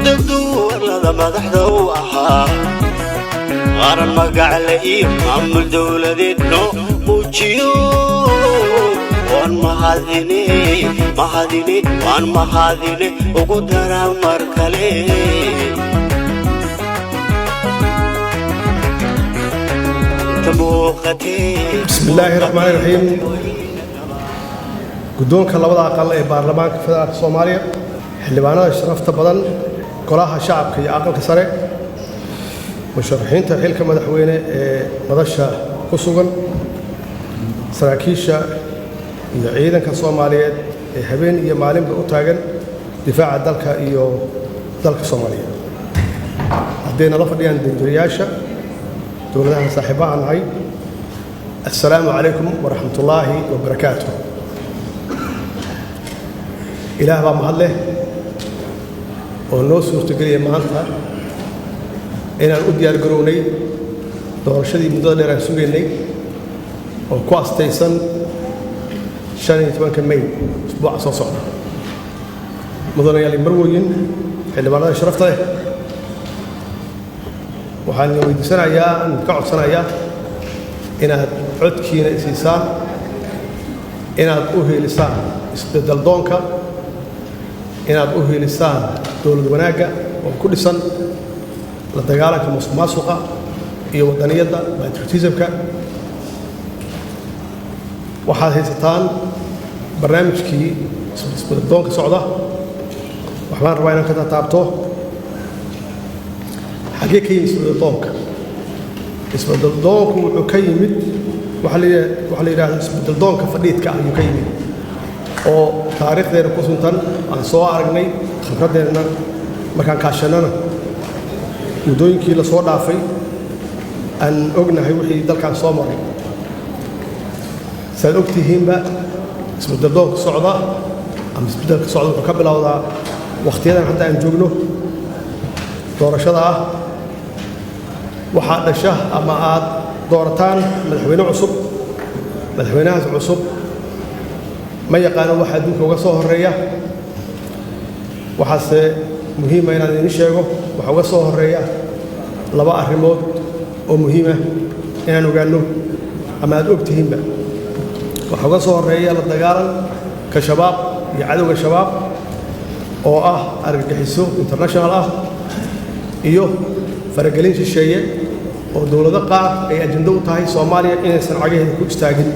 دكتور لذا مدحده وأحا غار مقعلي معمل دولة نو موجيو وان مهاذيني وان مهاذيني وقدرا مركلي بسم الله الرحمن الرحيم. قدومك لبدا أقل ee baarlamaanka federaalka Soomaaliya xildhibaanada sharafta badan golaha shacabka iyo aqalka sare musharaxiinta xilka madaxweyne ee madasha ku sugan saraakiisha iyo ciidanka Soomaaliyeed ee habeen iyo maalinba u taagan difaaca dalka iyo dalka Soomaaliya haddayna la fadhiyaan danjirayaasha dowladaha saaxiibaha nahay السلام عليكم ورحمة الله وبركاته. إله بام هله ونو suurtageliyay maanta inaan u diyaar garownay doorashadii muddada dheer aan sugaynay oo ku astaysan 15 May usbuuca soo socda mudanayaal marwooyin xildhibaanada sharafta leh waxaan weydiisanayaa ka codsanayaa inaad codkiina isiisaan inaad u heelisaan isbedel doonka inaad u heelisaan dowlad wanaagga oo ku dhisan la dagaalanka musuqmaasuqa iyo wadaniyadda patriotismka waxaad haysataan barnaamijkii isbedel doonka socda waxaan rabaa inaan ka taabto xagee ka yimid isbedel doonka isbedel doonku wuxuu ka yimid waxa la yiraahdo isbedel doonka fadhiidka ayuu ka yimid oo taariikhdeena ku suntan aan soo aragnay khibradeena markaan kaashanana muddooyinkii la soo dhaafay aan ognahay wixii dalkan soo maray saad ogtihiinba isbedel doonka socda ama isbedelka socda wuxuu ka bilowdaa waqtiyadan hadda aan joogno doorashada ah waxaa dhasha ama aad doorataan madaxweyne cusub madaxweynahaas cusub ma yaqaano waxa adduunka uga soo horeeya waxaase muhiima inaan idin sheego waxa uga soo horeeya laba arrimood oo muhiima inaan ogaano ama aad ogtihiinba waxa uga soo horeeya la dagaalanka shabaab iyo cadowga shabaab oo ah argagixiso international ah iyo faragelin shisheeye oo dowlado qaar ay ajando u tahay Soomaaliya inaysan cagaheeda ku istaagin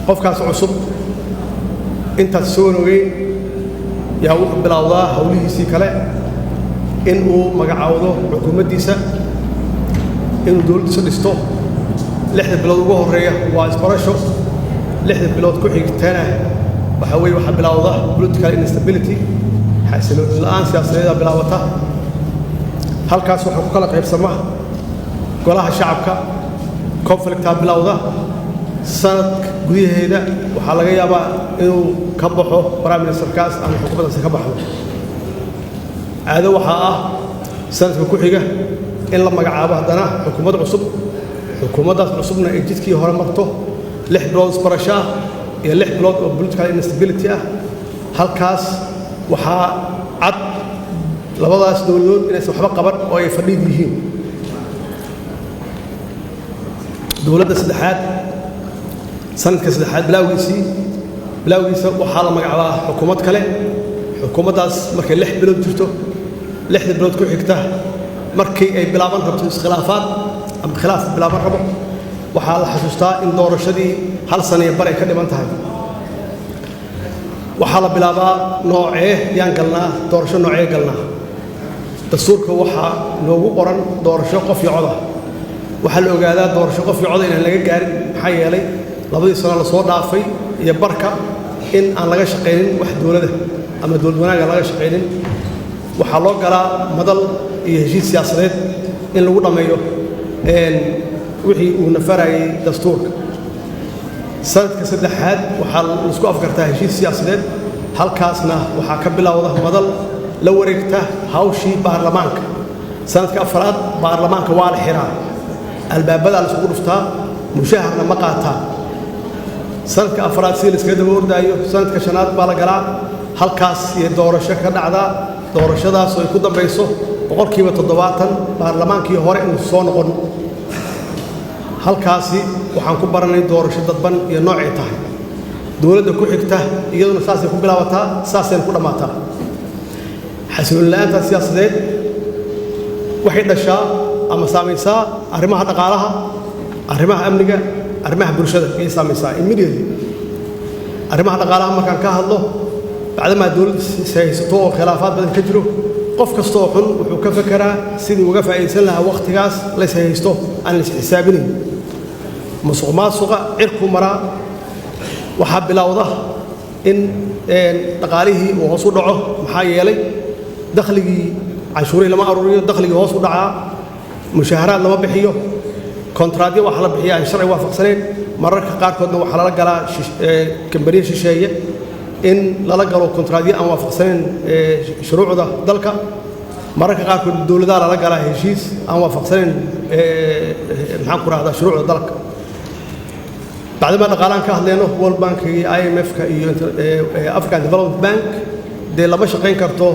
qofkaas cusub intaas soo noogay yaa wuxuu bilowdaa hawlihiisii kale in uu magacaawdo xukuumaddiisa inuu dowladdiisa dhisto 6 bilood ugu horeeya waa isbarasho 6 bilood ku xigtana waxa weeye waxa bilowda political instability xasilooni la'aan siyaasadeed bilaawata halkaas waxa ku kala qaybsama golaha shacabka conflicta bilowda sanad gudaheeda waxa laga yaabaa inuu ka baxo prime minister kaas ama xukuumadda ka baxdo aado waxa ah sanadka ku xiga in la magacaabo hadana xukuumad cusub xukuumaddaas cusubna ay jidkii hore marto 6 bilood isbarasho iyo 6 bilood oo political instability ah halkaas waxaa cad labadaas dowladood inaysan waxba qaban oo ay fadhiid yihiin dowladda saddexaad sanadka saddexaad bilowgiisa waxaa la magacaabaa xukuumad kale xukuumaddaas markay 6 bilood jirto 6 bilood ku xigta markii ay bilaaban rabto iskhilaafaad ama khilaaf bilaaban rabo waxaa la xasuustaa in doorashadii hal sano iyo bar ay ka dhiman tahay waxaa la bilaabaa noocee yaan galnaa doorasho noocee galnaa dastuurka waxaa noogu qoran doorasho qof iyo cod ah waxaa la ogaadaa doorasho qof iyo cod inaan laga gaarin maxaa yeelay labadii sano la soo dhaafay iyo barka in aan laga shaqaynin wax dowladda ama dowlad wanaagga laga shaqaynin waxaa loo galaa madal iyo heshiis siyaasadeed in lagu dhammeeyo wixii uu nafarayay dastuurka sanadka saddexaad waxaa la isku afgartaa heshiis siyaasadeed halkaasna waxaa ka bilowda madal la wareegta hawshii baarlamaanka sanadka afraad baarlamaanka waa la xiraa albaabada la isku dhuftaa mushaharna ma qaataa sanadka afraad si la iska daba ordaayo sanadka shanaad baa la galaa halkaas iyo doorasho ka dhacda doorashadaas oo ay ku dambayso 70% baarlamaankii hore inuu soo noqon halkaasi waxaan ku baranay doorasho dadban iyo noocay tahay dawladda ku xigta iyaduna saasay ku bilaabataa saasay ku dhamaataa xasilooni la'aanta siyaasadeed waxay dhashaa ama saamaysaa arrimaha dhaqaalaha arrimaha amniga arrimaha bulshada ay saamaysaa immediately arrimaha dhaqaalaha markaan ka hadlo bacdamaa dawladda haysato oo khilaafaad badan ka jiro qof kasta oo xun wuxuu ka fekeraa sidii uga faa'iidaysan lahaa waqtigaas la haysto aan la xisaabinin musuqmaasuqa cirku maraa waxaa bilowda in dhaqaalihii uu hoos u dhaco maxaa yeelay dakhligii canshuurihii lama aruuriyo dakhligii hoos u dhacaa mushaaharaad lama bixiyo kontraadyo waxa la bixiyaa aan sharci waafaqsaneyn mararka qaarkoodna waxaa lala galaa kambaniya shisheeye in lala galo kontraadyo aan waafaqsaneyn shuruucda dalka mararka qaarkood dawladaha lala galaa heshiis aan waafaqsaneyn maxaan ku rahdaa shuruucda dalka bacdama dhaqaalaan ka hadlayno World Bank iyo IMF-ka iyo African Development Bank dee lama shaqayn karto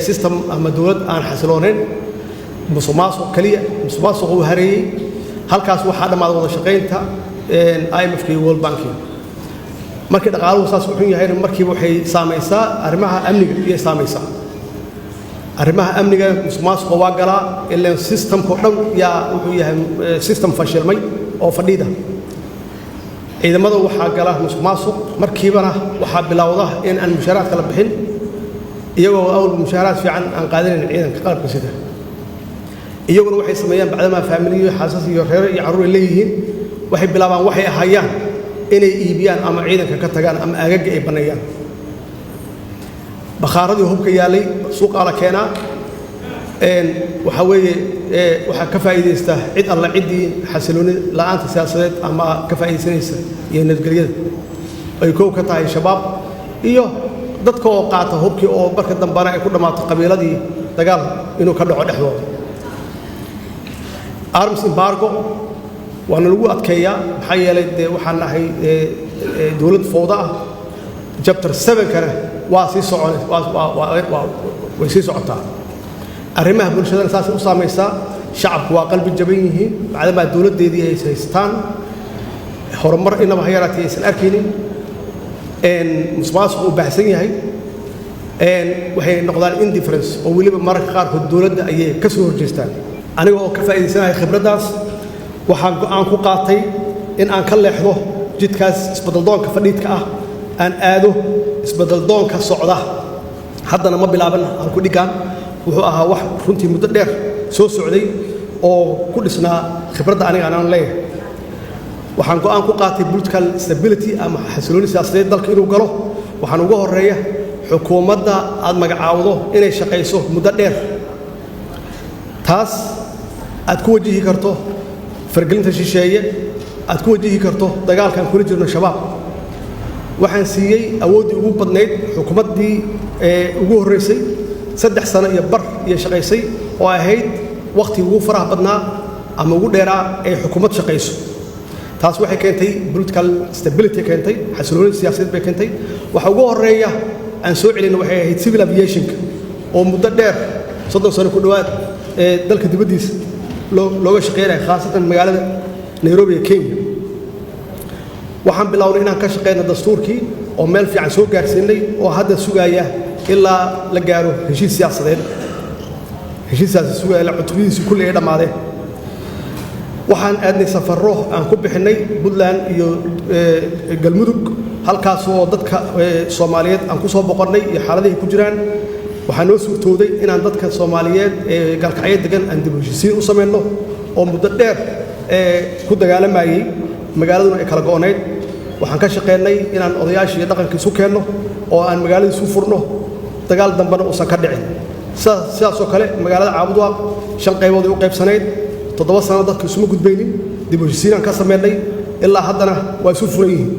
system ama dawlad aan xasiloonayn musuqmaasuq kaliya musuqmaasuq uu hareeyay halkaas waxaa dhammaada wada shaqaynta IMF-ka iyo World Bank markii dhaqaaluhu saas u xun yahay markiiba waxay saamaysaa arrimaha amniga iyo saamaysaa arrimaha amniga musuqmaasuq waa galaa ilaa systemka dhan yaa wuxuu yahay system fashilmay oo fadhiida ciidamada waxaa gala musuqmaasuq markiibana waxaa bilowda in aan mushaaraadka la bixin iyagoo awal mushaaraad fiican aan qaadanayn ciidanka qalabka sida iyaguna waxay sameeyaan bacdama faamiliyo xaasas iyo reer iyo carruur leeyihiin waxay bilaabaan waxay ahayaan inay iibiyaan ama ciidanka ka tagaan ama aagaga ay baneeyaan bakhaaradii hubka yaalay suuqa la keenaa waxa weeye waxa ka faa'iideysta cid alla cidii xasilooni la'aanta siyaasadeed ama ka faa'iideysanaysa iyo nabadgelyada ay koow ka tahay shabaab iyo dadka oo qaata hubkii oo marka dambana ay ku dhamaato qabiiladii dagaal inuu ka dhaco dhexdooda arms embargo waana lagu adkeeyaa maxaa yeelay dee waxaan nahay dawlad fowda ah chapter 7-kana waa sii soconay way sii socotaa arrimaha bulshadana saas u saamaysaa shacabku waa qalbi jaban yihiin bacdamaa dawladdeedii ay haystaan horumar inaba ha yaraatay aysan arkaynin musuqmaasuq uu baahsan yahay waxay noqdaan indifference oo weliba mararka qaarkood dawladda ayay ka soo horjeestaan aniga oo ka faa'iidaysanaya khibraddaas waxaan go'aan ku qaatay in aan ka leexdo jidkaas isbeddeldoonka fadhiidka ah aan aado isbeddeldoonka socda haddana ma bilaaban aan ku dhigaan wuxuu ahaa wax runtii muddo dheer soo socday oo ku dhisnaa khibradda aniga aan leeyahay waxaan go'aan ku qaatay political stability ama xasilooni siyaasadeed dalka inuu galo waxaan ugu horeeya xukuumadda aad magacaawdo inay shaqayso muddo dheer taas aad ku wajihi karto fargelinta shisheeye aad ku wajihi karto dagaalkan kula jirno shabaab waxaan siiyey awooddii ugu badnayd xukuumaddii ugu horreysay 3 sano iyo bar iyo shaqaysay oo ahayd waqti ugu faraha badnaa ama ugu dheeraa ay xukuumad shaqayso taas waxay keentay political stability keentay xasilooni siyaasadeed bay keentay waxa ugu horeeya aan soo celin waxay ahayd civil aviation oo muddo dheer 30 sano ku dhawaad dalka dibadiisa looga shaqeynay khaasatan magaalada Nairobi ee Kenya waxaan bilownay inaan ka shaqeyno dastuurkii oo meel fiican soo gaarsiinay oo hadda sugaya ilaa la gaaro heshiis siyaasadeed heshiisaas sugaya la cutubadiisa kulli ay dhamaadeen waxaan aadnay safarro aan ku bixinay Puntland iyo Galmudug halkaas oo dadka Soomaaliyeed aan ku soo boqornay iyo xaaladaha ku jiraan waxaan noo suurtooday inaan dadka Soomaaliyeed ee galkacyo degan aan dib u heshiisiin u sameeyno oo muddo dheer ku dagaalamayay magaaladuna ay kala go'oneyd waxaan ka shaqeynay inaan odayaashii iyo dhaqankii isu keenno oo aan magaalada isu furno dagaal dambana uusan ka dhicin sidaas oo kale magaalada Caabudwaaq 5 qaybood ay u qaybsanayd 7 sano dadku isuma gudbaynin dib u heshiisiin aan ka sameynay ilaa haddana waa isu furan yihiin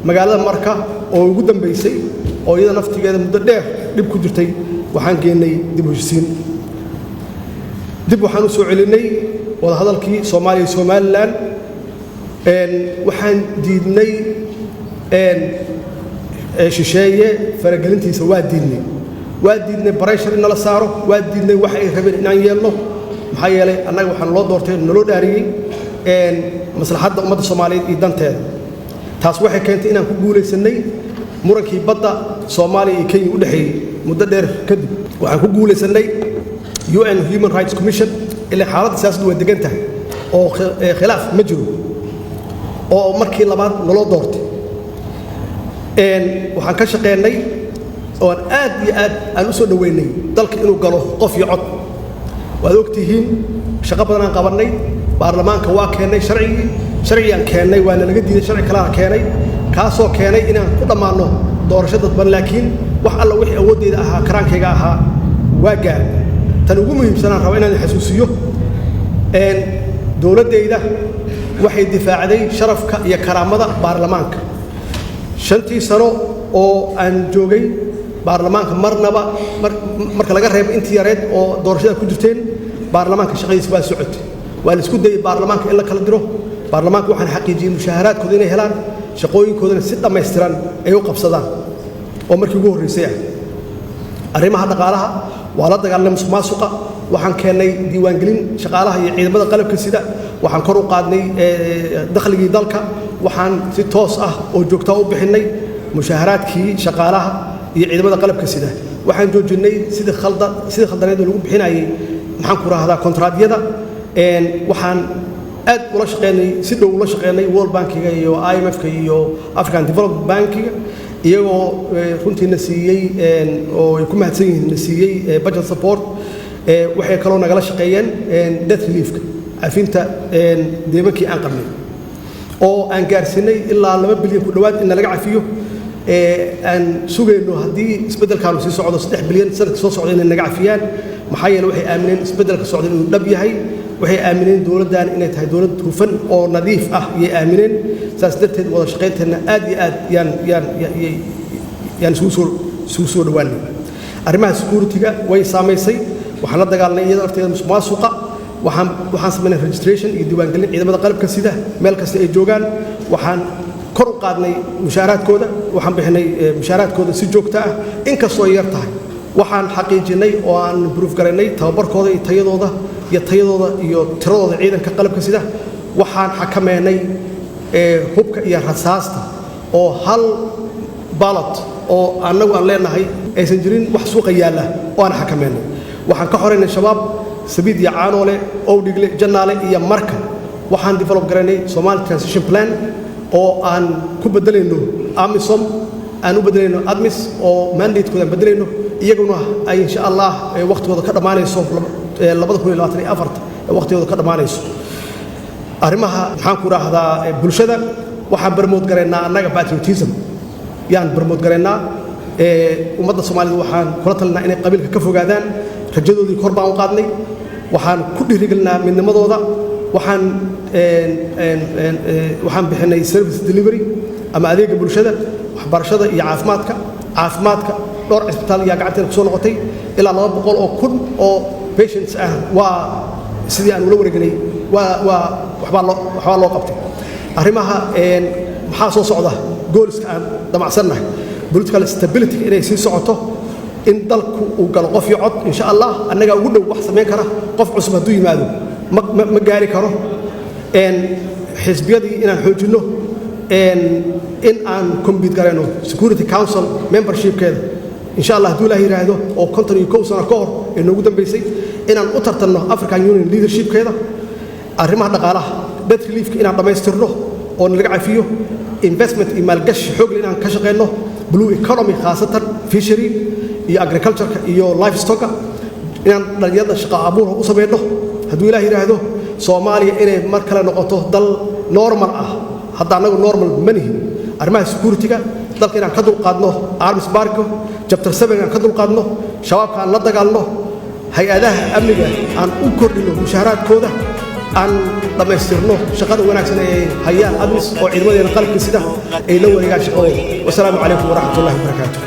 magaalada Marka oo ugu dambeysay oo iyada naftigeeda muddo dheer dib ku jirtay waxaan geenay dib u heshiisiin dib waxaan u soo celinay wada hadalkii Soomaaliya iyo Somaliland waxaan diidnay shisheeye faragelintiisa waa diidnay barayshar in nala saaro waa diidnay wax ay rabeen inaan yeelno maxaa yeelay annaga waxaan loo doortay naloo dhaariyey maslaxadda ummadda soomaaliyeed iyo danteeda taas waxay keentay inaan ku guulaysanay murankii badda soomaaliya iyo kenya u dhexeeyey muddo dheer kadib waxaan ku guulaysanay UN Human Rights Commission ilaa xaaladda siyaasaddu way degan tahay oo khilaaf ma jiro oo markii labaad naloo doortay waxaan ka shaqeynay oo aad iyo aad aan u soo dhaweynay dalka inuu galo qof iyo cod waad ogtihiin shaqo badan aan qabanay baarlamaanka waa keenay sharciyan keenay waana laga diiday sharci kalena keenay kaasoo keenay inaan ku dhammaanno doorasho dadban laakiin wax alla wixii awooddeeda ahaa karaankayga ahaa waa gaar tan ugu muhiimsanaan raba inaan xasuusiyo dowladdayda waxay difaacday sharafka iyo karaamada baarlamaanka 5 sano oo aan joogay baarlamaanka marnaba marka laga reebo intii yareed oo doorashada ku jirteen baarlamaanka shaqadiisa waa socotay waa la isku dayay baarlamaanka in la kala diro baarlamaanka waxaan xaqiijiyay mushaharaadkooda inay helaan shaqooyinkoodana si dhammaystiran ay u qabsadaan oo markii ugu horreysay arrimaha dhaqaalaha waa la dagaalanay musuqmaasuqa waxaan keennay diiwaangelin shaqaalaha iyo ciidamada qalabka sida waxaan kor u qaadnay dakhligii dalka waxaan si toos ah oo joogto u bixinay mushaharaadkii shaqaalaha iyo ciidamada qalabka sida waxaan joojinay sidii khaldaneed lagu bixinayay maxaan ku raahdaa kontraadyada waxaan aad ula shaqeynay si dhow ula shaqeynay World Bankiga iyo IMF-ka iyo African Development Bankiga iyagoo runtiina siiyey oo ay ku mahadsan yihiin siiyey budget support waxay kaloo nagala shaqeeyeen debt relief-ka cafinta deebankii aan qabnay oo aan gaarsinay ilaa 2 bilyan ku dhawaad in laga cafiyo aan sugayno haddii isbeddelkaanu sii socdo 3 bilyan sanadka soo socda inay naga cafiyaan maxaa yeelay waxay aamineen isbeddelka socda inuu dhab yahay waxay aamineen dowladdan inay tahay dowlad hufan oo nadiif ah ayay aamineen saas darteed wada shaqaynteena aad iyo aad yaan isugu soo dhawaanay arrimaha security-ga way saamaysay waxaan la dagaalanay iyada lafteeda musuqmaasuqa waxaan sameynay registration iyo diiwaangelin ciidamada qalabka sida meel kasta ay joogaan waxaan kor u qaadnay mushaharaadkooda waxaan bixinay mushaharaadkooda si joogto ah inkastoo yar tahay waxaan xaqiijinay oo aan proof garaynay tababarkooda iyo tayadooda iyo tiradooda ciidanka qalabka sida waxaan xakameynay hubka iyo rasaasta oo hal ballot oo annagu aan leenahay aysan jirin wax suuqa yaalla oo aan xakameynay waxaan ka xoreynay shabaab sabiid iyo caanoole owdhigle jannaale iyo marka waxaan develop garaynay Somali Transition Plan oo aan ku bedelayno AMISOM aan u bedelayno ADMIS oo mandate-kooda aan bedelayno iyaguna ay insha Allah waqtigooda ka dhamaanayso 2024 waqtigooda ka dhamaanayso arrimaha maxaan ku raahdaa bulshada waxaan barmood garaynaa annaga patriotism yaan barmood garaynaa ummadda Soomaaliyeed waxaan kula talinaa inay qabiilka ka fogaadaan rajadoodii kor baan u qaadnay waxaan ku dhiirigelinaa midnimadooda waxaan bixinay service delivery ama adeega bulshada waxbarashada iyo caafimaadka dhowr cisbitaal ayaa gacanteena ku soo noqotay ilaa 200 oo kun oo patients ah waa sidii aan ula wareegnay waxbaa loo qabtay arrimaha maxaa soo socda goolska aan damacsannahay political stability inay sii socoto in dalku uu galo qof iyo cod insha Allah annaga ugu dhow wax sameyn kara qof cusub hadduu yimaado ma gaari karo xisbiyadii inaan xoojinno in aan compete garayno Security Council membership-keeda insha Allah hadduu Ilaahay yiraahdo oo 51 sano ka hor ee noogu dambeysay inaan u tartanno African Union leadership-keeda arrimaha dhaqaalaha debt relief-ka inaan dhammaystirno oo laga cafiyo investment iyo maalgashi xoog leh inaan ka shaqeyno blue economy khaasatan fishery iyo agriculture iyo livestock inaan dhalinyarada shaqo abuur u sameeyno hadduu Ilaahay yiraahdo Soomaaliya inay mar kale noqoto dal normal ah hadda anagu normal manihi arrimaha security-ga dalka inaan ka dulqaadno arms barko chapter 7 aan ka dulqaadno shabaabka aan la dagaalno hay-adaha amniga aan u kordhino mushaharaadkooda aan dhammaystirno shaqada wanaagsan ee hayaan ADMIS oo ciidamadeena qalabka sida ay la wareegaan shaqadooda wassalaamu calaykum waraxmatullaahi wabarakaatuh